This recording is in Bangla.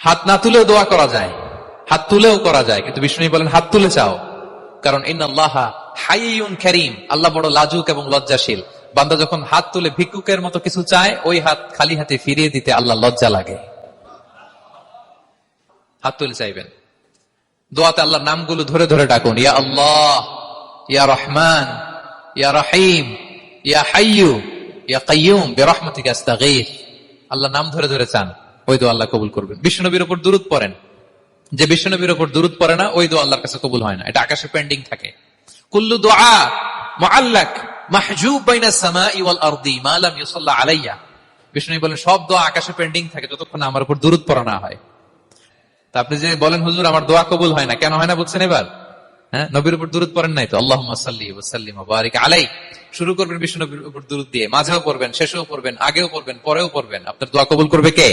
হাত না তুলেও দোয়া করা যায়, হাত তুলেও করা যায়, কিন্তু বিষ্ণু বলেন হাত তুলে চাও, কারণ ইন্নাল্লাহা হাইয়ুন কারীম, আল্লাহ বড় লাজুক এবং লজ্জাশীল। বান্দা যখন হাত তুলে ভিক্ষুকের মতো কিছু চায়, ওই হাত খালি হাতে ফিরিয়ে দিতে আল্লাহ লজ্জা লাগে। হাত তুলে চাইবেন। দোয়াতে আল্লাহর নামগুলো ধরে ধরে ডাকুন, ইয়া আল্লাহ, ইয়া রহমান, ইয়া রহিম, ইয়া হাইয়ু, ইয়া কাইয়ুম বিরহমাতিকা আস্তাগীথ। আল্লাহ নাম ধরে ধরে চান, ওই দোয়া আল্লাহ কবুল করবেন। বিশ্বনবীর উপর দুরূদ পড়েন, যে বিশ্বনবীর উপর দুরূদ পড়ে না, ওই দোয়া আল্লাহর কাছে কবুল হয় না, এটা আকাশে পেন্ডিং থাকে। কুল্লু দুআ মুআল্লাক মাহজুব বাইনাস সামাই ওয়াল আরদি মা লাম ইউসাল্লা আলাইয়া। বিষ্ণু বলেন সব দোয়া আকাশে পেন্ডিং থাকে যতক্ষণ আমার উপর দুরূদ পড়া না হয়। তা আপনি যে বলেন হুজুর আমার দোয়া কবুল হয় না, কেন হয় না বুঝছেন এবার? হ্যাঁ, নবীর উপর দুরূদ পড়েন নাই তো। আল্লাহুম্মা সাল্লি ওয়া সাল্লিম ওয়া বারিক আলাইহি। শুরু করবেন বিষ্ণু নবীর উপর দুরূদ দিয়ে, মাঝেও পড়বেন, শেষেও পড়বেন, আগেও পড়বেন, পরেও পড়বেন। আপনার দোয়া কবুল করবে কে?